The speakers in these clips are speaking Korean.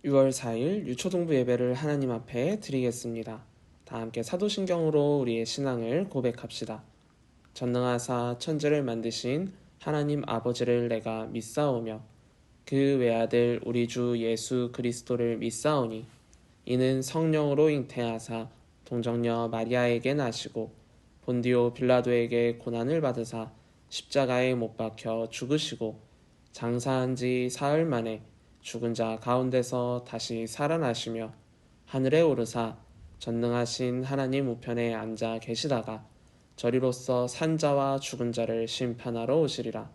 6월 4일 유초동부 예배를 하나님 앞에 드리겠습니다. 다 함께 사도신경으로 우리의 신앙을 고백합시다. 전능하사 천지를 만드신 하나님 아버지를 내가 믿사오며 그 외아들 우리 주 예수 그리스도를 믿사오니 이는 성령으로 잉태하사 동정녀 마리아에게 나시고 본디오 빌라도에게 고난을 받으사 십자가에 못 박혀 죽으시고 장사한 지 사흘 만에 죽은 자 가운데서 다시 살아나시며 하늘에 오르사 전능하신 하나님 우편에 앉아 계시다가 저리로서 산 자와 죽은 자를 심판하러 오시리라.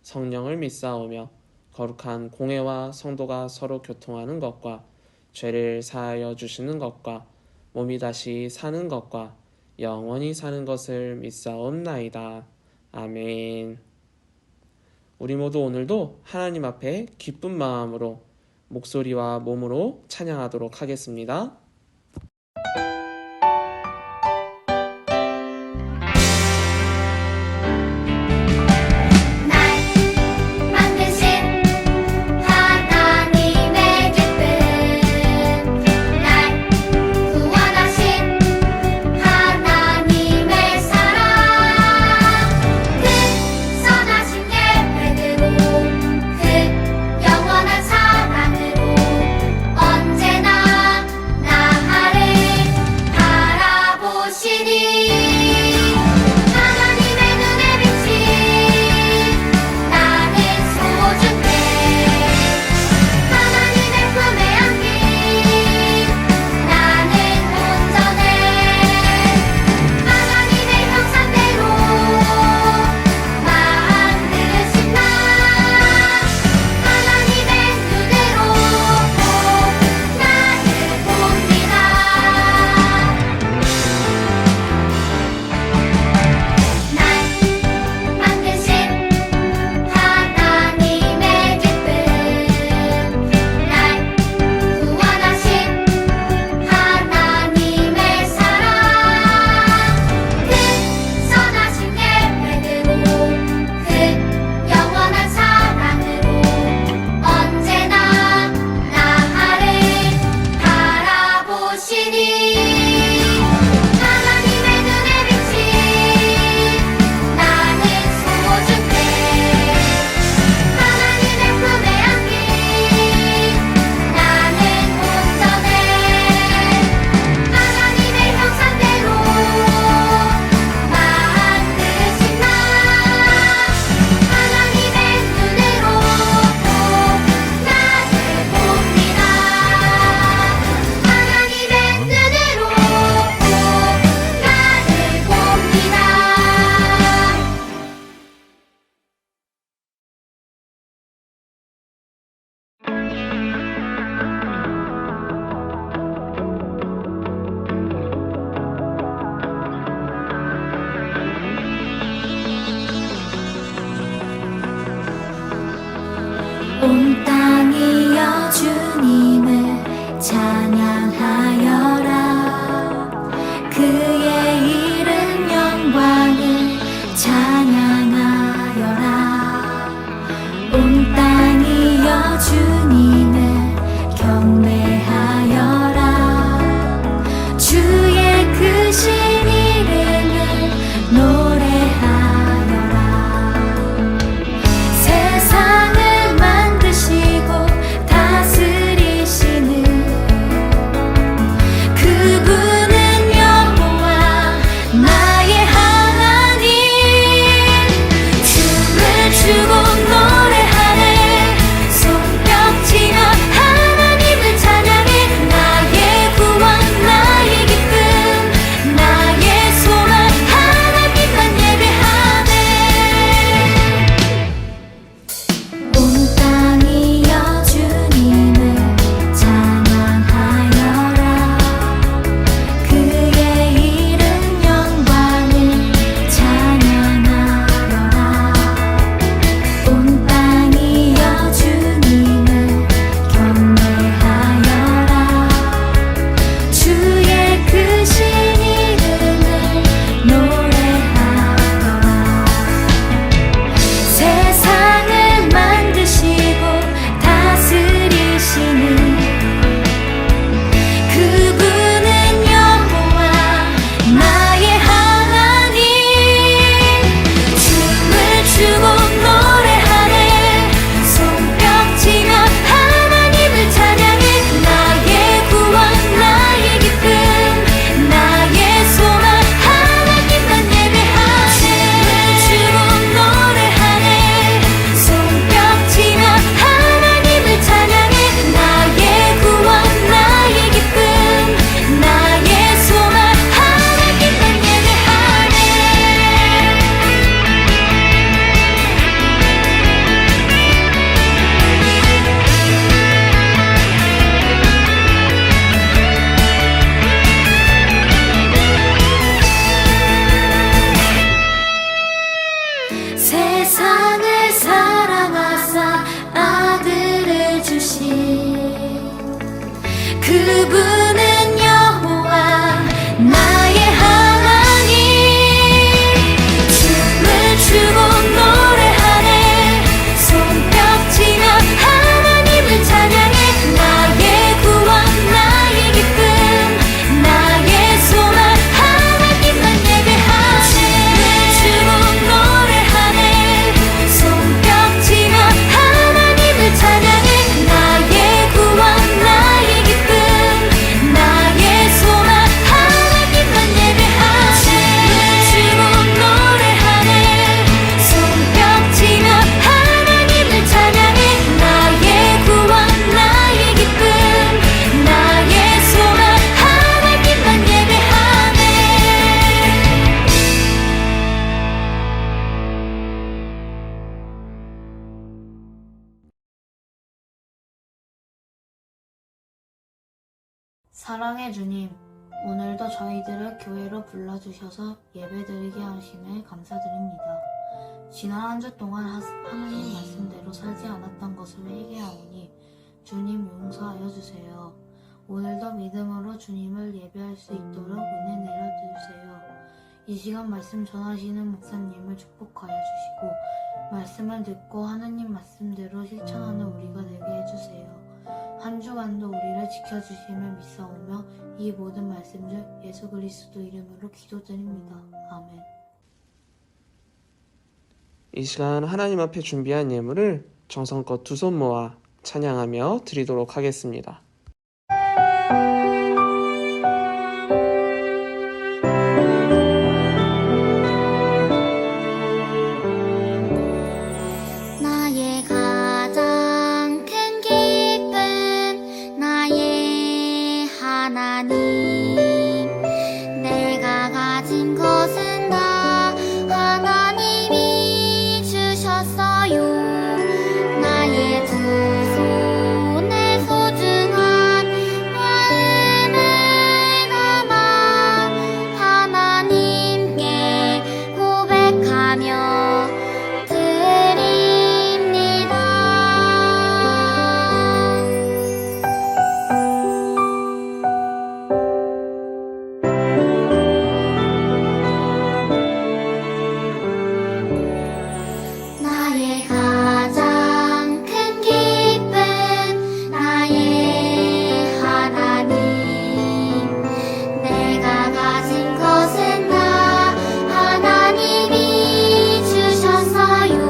성령을 믿사오며 거룩한 공회와 성도가 서로 교통하는 것과 죄를 사하여 주시는 것과 몸이 다시 사는 것과 영원히 사는 것을 믿사옵나이다. 아멘. 우리 모두 오늘도 하나님 앞에 기쁜 마음으로 목소리와 몸으로 찬양하도록 하겠습니다. 언제나 사랑의 주님, 오늘도 저희들을 교회로 불러주셔서 예배드리게 하심에 감사드립니다. 지난 한 주 동안 하나님 말씀대로 살지 않았던 것을 회개하오니 주님 용서하여 주세요. 오늘도 믿음으로 주님을 예배할 수 있도록 은혜 내려주세요. 이 시간 말씀 전하시는 목사님을 축복하여 주시고 말씀을 듣고 하나님 말씀대로 실천하는 우리가 되게 해주세요. 한 주간도 우리를 지켜주심을 믿사오며 이 모든 말씀 중 예수 그리스도 이름으로 기도드립니다. 아멘. 이 시간 하나님 앞에 준비한 예물을 정성껏 두 손 모아 찬양하며 드리도록 하겠습니다. 나의 가장 큰 기쁨 나의 하나님 내가 가진 것은 다 하나님이 주셨어요. 나의 두 손에 소중한 마음을 담아 하나님께 고백하며 드립니다. 나의 가장 큰 기쁨 나의 하나님 내가 가진 것은 다 하나님이 주셨어요.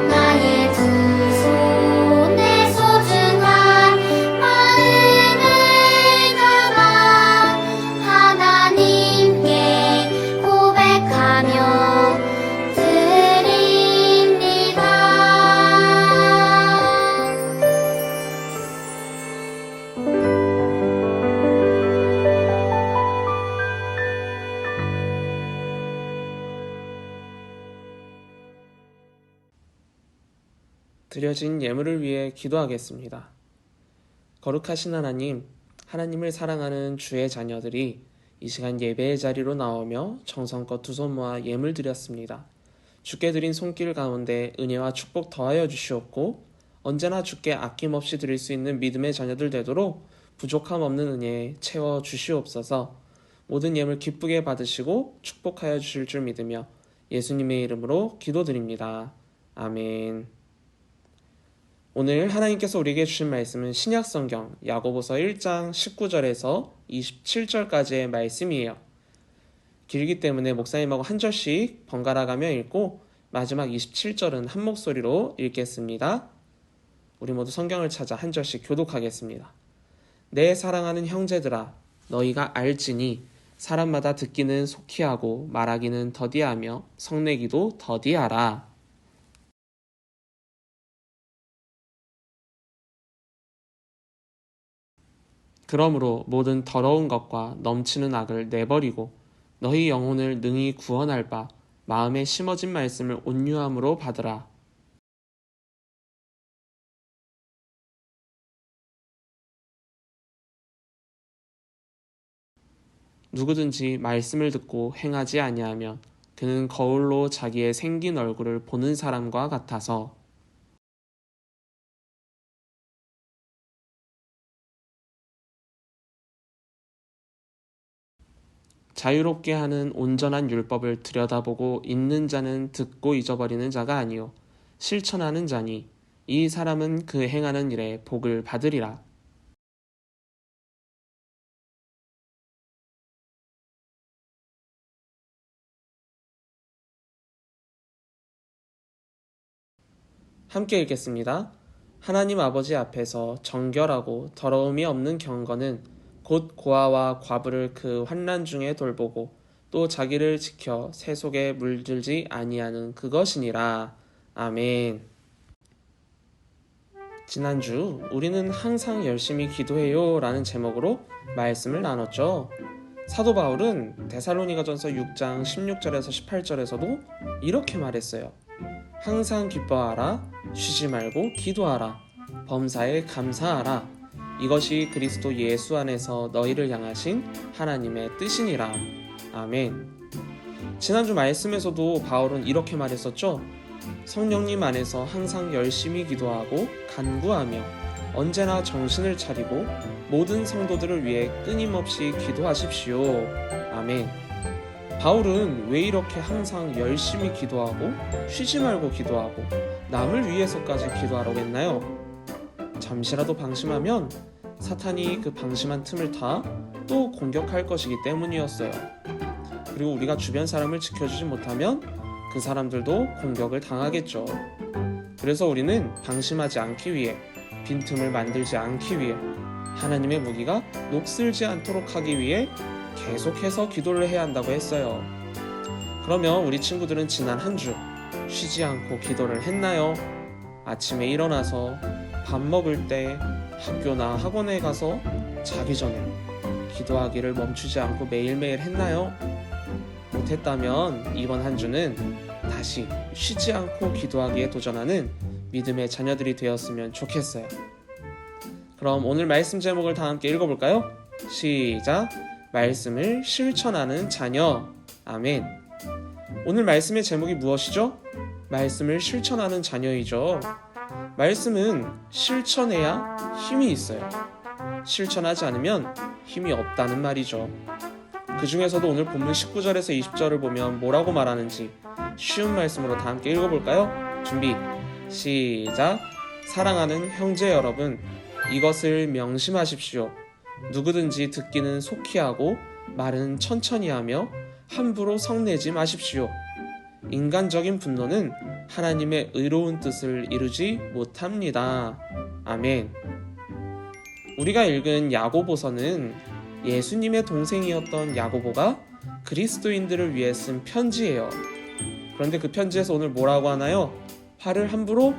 나의 두 손에 소중한 마음을 담아 하나님께 고백하며 드립니다. 드려진 예물을 위해 기도하겠습니다. 거룩하신 하나님, 하나님을 사랑하는 주의 자녀들이 이 시간 예배의 자리로 나오며 정성껏 두 손 모아 예물 드렸습니다. 주께 드린 손길 가운데 은혜와 축복 더하여 주시옵고 언제나 주께 아낌없이 드릴 수 있는 믿음의 자녀들 되도록 부족함 없는 은혜 채워 주시옵소서. 모든 예물 기쁘게 받으시고 축복하여 주실 줄 믿으며 예수님의 이름으로 기도드립니다. 아멘. 오늘 하나님께서 우리에게 주신 말씀은 신약성경 야고보서 1장 19절에서 27절까지의 말씀이에요. 길기 때문에 목사님하고 한 절씩 번갈아 가며 읽고 마지막 27절은 한 목소리로 읽겠습니다. 우리 모두 성경을 찾아 한 절씩 교독하겠습니다. 내 사랑하는 형제들아, 너희가 알지니 사람마다 듣기는 속히 하고 말하기는 더디하며 성내기도 더디하라. 그러므로 모든 더러운 것과 넘치는 악을 내버리고 너희 영혼을 능히 구원할 바 마음에 심어진 말씀을 온유함으로 받으라. 누구든지 말씀을 듣고 행하지 아니하면 그는 거울로 자기의 생긴 얼굴을 보는 사람과 같아서 자유롭게 하는 온전한 율법을 들여다보고 읽는 자는 듣고 잊어버리는 자가 아니요 실천하는 자니 이 사람은 그 행하는 일에 복을 받으리라. 함께 읽겠습니다. 하나님 아버지 앞에서 정결하고 더러움이 없는 경건은 곧 고아와 과부를 그 환난 중에 돌보고 또 자기를 지켜 새 속에 물들지 아니하는 그것이니라. 아멘. 지난주 우리는 항상 열심히 기도해요 라는 제목으로 말씀을 나눴죠. 사도 바울은 데살로니가전서 6장 16절에서 18절에서도 이렇게 말했어요. 항상 기뻐하라, 쉬지 말고 기도하라, 범사에 감사하라, 이것이 그리스도 예수 안에서 너희를 향하신 하나님의 뜻이니라. 아멘. 지난주 말씀에서도 바울은 이렇게 말했었죠. 성령님 안에서 항상 열심히 기도하고 간구하며 언제나 정신을 차리고 모든 성도들을 위해 끊임없이 기도하십시오. 아멘. 바울은 왜 이렇게 항상 열심히 기도하고 쉬지 말고 기도하고 남을 위해서까지 기도하라고 했나요? 잠시라도 방심하면 사탄이 그 방심한 틈을 타 또 공격할 것이기 때문이었어요. 그리고 우리가 주변 사람을 지켜주지 못하면 그 사람들도 공격을 당하겠죠. 그래서 우리는 방심하지 않기 위해, 빈틈을 만들지 않기 위해, 하나님의 무기가 녹슬지 않도록 하기 위해 계속해서 기도를 해야 한다고 했어요. 그러면 우리 친구들은 지난 한 주 쉬지 않고 기도를 했나요? 아침에 일어나서, 밥 먹을 때, 학교나 학원에 가서, 자기 전에 기도하기를 멈추지 않고 매일매일 했나요? 못했다면 이번 한 주는 다시 쉬지 않고 기도하기에 도전하는 믿음의 자녀들이 되었으면 좋겠어요. 그럼 오늘 말씀 제목을 다 함께 읽어볼까요? 시작! 말씀을 실천하는 자녀. 아멘. 오늘 말씀의 제목이 무엇이죠? 말씀을 실천하는 자녀이죠. 말씀은 실천해야 힘이 있어요. 실천하지 않으면 힘이 없다는 말이죠. 그 중에서도 오늘 본문 19절에서 20절을 보면 뭐라고 말하는지 쉬운 말씀으로 다 함께 읽어볼까요? 준비, 시작! 사랑하는 형제 여러분, 이것을 명심하십시오. 누구든지 듣기는 속히 하고 말은 천천히 하며 함부로 성내지 마십시오. 인간적인 분노는 하나님의 의로운 뜻을 이루지 못합니다. 아멘. 우리가 읽은 야고보서는 예수님의 동생이었던 야고보가 그리스도인들을 위해 쓴 편지예요. 그런데 그 편지에서 오늘 뭐라고 하나요? 화를 함부로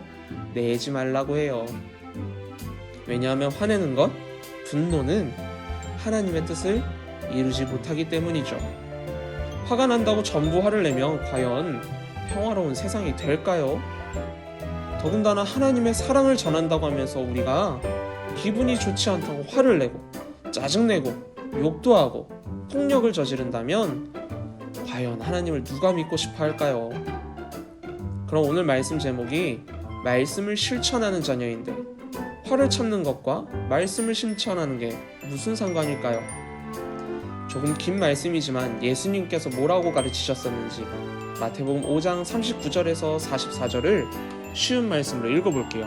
내지 말라고 해요. 왜냐하면 화내는 것, 분노는 하나님의 뜻을 이루지 못하기 때문이죠. 화가 난다고 전부 화를 내면 과연 평화로운 세상이 될까요? 더군다나 하나님의 사랑을 전한다고 하면서 우리가 기분이 좋지 않다고 화를 내고 짜증내고 욕도 하고 폭력을 저지른다면 과연 하나님을 누가 믿고 싶어 할까요? 그럼 오늘 말씀 제목이 말씀을 실천하는 자녀인데 화를 참는 것과 말씀을 실천하는 게 무슨 상관일까요? 조금 긴 말씀이지만 예수님께서 뭐라고 가르치셨었는지 마태복음 5장 39절에서 44절을 쉬운 말씀으로 읽어볼게요.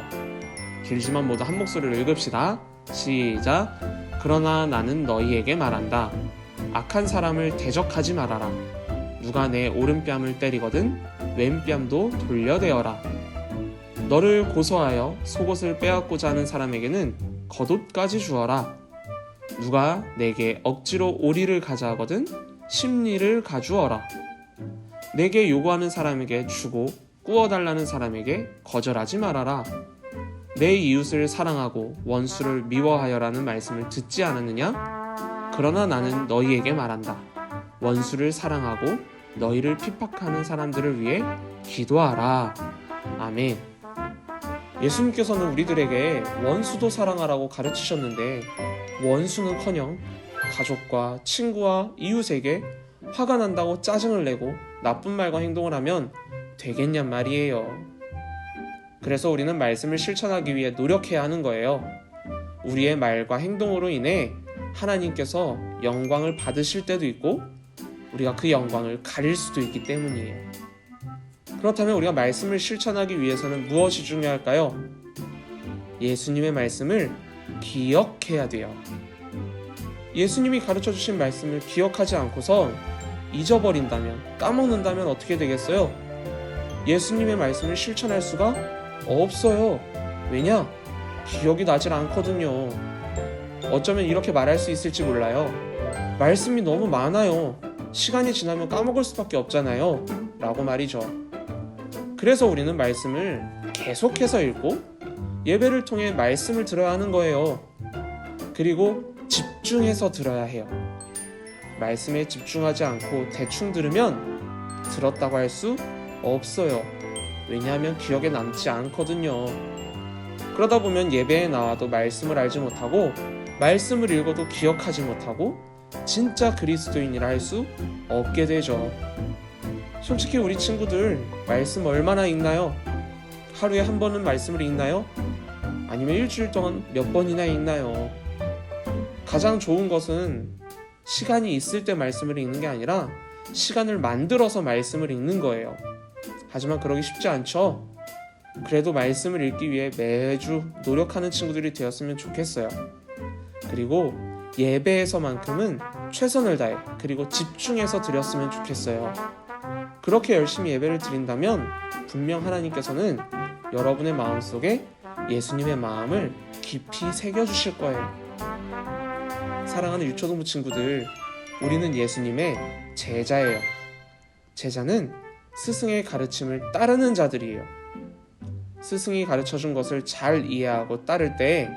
길지만 모두 한 목소리로 읽읍시다. 시작! 그러나 나는 너희에게 말한다. 악한 사람을 대적하지 말아라. 누가 내 오른뺨을 때리거든 왼뺨도 돌려대어라. 너를 고소하여 속옷을 빼앗고자 하는 사람에게는 겉옷까지 주어라. 누가 내게 억지로 오리를 가자 하거든 심리를 가주어라. 내게 요구하는 사람에게 주고 꾸어달라는 사람에게 거절하지 말아라. 내 이웃을 사랑하고 원수를 미워하여라는 말씀을 듣지 않았느냐? 그러나 나는 너희에게 말한다. 원수를 사랑하고 너희를 핍박하는 사람들을 위해 기도하라. 아멘. 예수님께서는 우리들에게 원수도 사랑하라고 가르치셨는데 원수는커녕 가족과 친구와 이웃에게 화가 난다고 짜증을 내고 나쁜 말과 행동을 하면 되겠냔 말이에요. 그래서 우리는 말씀을 실천하기 위해 노력해야 하는 거예요. 우리의 말과 행동으로 인해 하나님께서 영광을 받으실 때도 있고 우리가 그 영광을 가릴 수도 있기 때문이에요. 그렇다면 우리가 말씀을 실천하기 위해서는 무엇이 중요할까요? 예수님의 말씀을 기억해야 돼요. 예수님이 가르쳐주신 말씀을 기억하지 않고서 잊어버린다면, 까먹는다면 어떻게 되겠어요? 예수님의 말씀을 실천할 수가 없어요. 왜냐? 기억이 나질 않거든요. 어쩌면 이렇게 말할 수 있을지 몰라요. 말씀이 너무 많아요. 시간이 지나면 까먹을 수밖에 없잖아요. 라고 말이죠. 그래서 우리는 말씀을 계속해서 읽고 예배를 통해 말씀을 들어야 하는 거예요. 그리고 집중해서 들어야 해요. 말씀에 집중하지 않고 대충 들으면 들었다고 할 수 없어요. 왜냐하면 기억에 남지 않거든요. 그러다 보면 예배에 나와도 말씀을 알지 못하고 말씀을 읽어도 기억하지 못하고 진짜 그리스도인이라 할 수 없게 되죠. 솔직히 우리 친구들 말씀 얼마나 읽나요? 하루에 한 번은 말씀을 읽나요? 아니면 일주일 동안 몇 번이나 읽나요? 가장 좋은 것은 시간이 있을 때 말씀을 읽는 게 아니라 시간을 만들어서 말씀을 읽는 거예요. 하지만 그러기 쉽지 않죠? 그래도 말씀을 읽기 위해 매주 노력하는 친구들이 되었으면 좋겠어요. 그리고 예배에서만큼은 최선을 다해 그리고 집중해서 드렸으면 좋겠어요. 그렇게 열심히 예배를 드린다면 분명 하나님께서는 여러분의 마음속에 예수님의 마음을 깊이 새겨주실 거예요. 사랑하는 유초동부 친구들, 우리는 예수님의 제자예요. 제자는 스승의 가르침을 따르는 자들이에요. 스승이 가르쳐준 것을 잘 이해하고 따를 때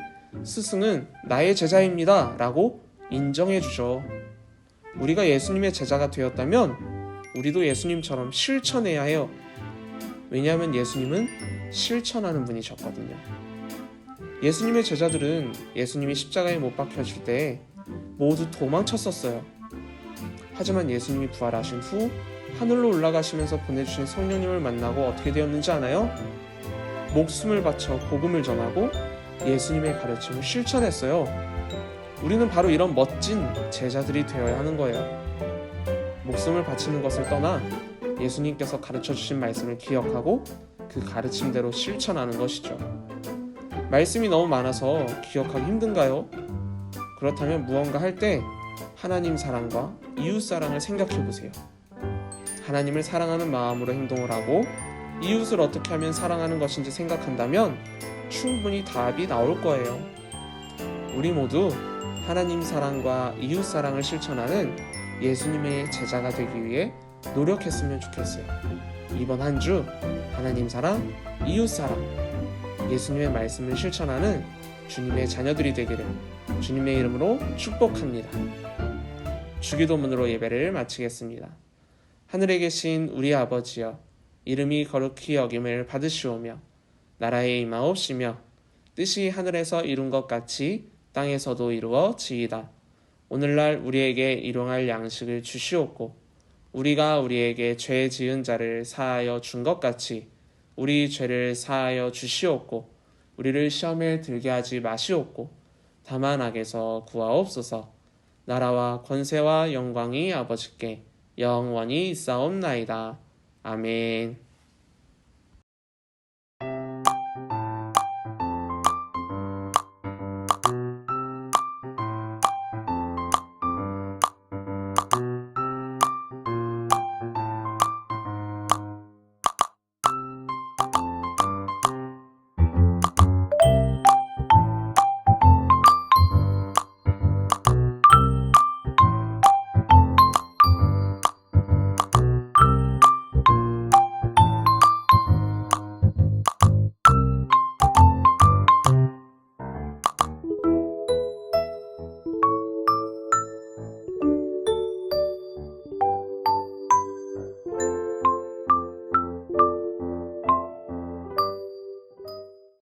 스승은 나의 제자입니다 라고 인정해주죠. 우리가 예수님의 제자가 되었다면 우리도 예수님처럼 실천해야 해요. 왜냐하면 예수님은 실천하는 분이셨거든요. 예수님의 제자들은 예수님이 십자가에 못 박혀질 때 모두 도망쳤었어요. 하지만 예수님이 부활하신 후 하늘로 올라가시면서 보내주신 성령님을 만나고 어떻게 되었는지 아나요? 목숨을 바쳐 복음을 전하고 예수님의 가르침을 실천했어요. 우리는 바로 이런 멋진 제자들이 되어야 하는 거예요. 목숨을 바치는 것을 떠나 예수님께서 가르쳐주신 말씀을 기억하고 그 가르침대로 실천하는 것이죠. 말씀이 너무 많아서 기억하기 힘든가요? 그렇다면 무언가 할 때 하나님 사랑과 이웃 사랑을 생각해 보세요. 하나님을 사랑하는 마음으로 행동을 하고 이웃을 어떻게 하면 사랑하는 것인지 생각한다면 충분히 답이 나올 거예요. 우리 모두 하나님 사랑과 이웃 사랑을 실천하는 예수님의 제자가 되기 위해 노력했으면 좋겠어요. 이번 한 주 하나님 사랑, 이웃 사랑, 예수님의 말씀을 실천하는 주님의 자녀들이 되기를 주님의 이름으로 축복합니다. 주기도문으로 예배를 마치겠습니다. 하늘에 계신 우리 아버지여, 이름이 거룩히 여김을 받으시오며 나라의 임하옵시며 뜻이 하늘에서 이룬 것 같이 땅에서도 이루어지이다. 오늘날 우리에게 일용할 양식을 주시옵고 우리가 우리에게 죄 지은 자를 사하여 준 것 같이 우리 죄를 사하여 주시옵고 우리를 시험에 들게 하지 마시옵고 다만 악에서 구하옵소서. 나라와 권세와 영광이 아버지께 영원히 있사옵나이다. 아멘.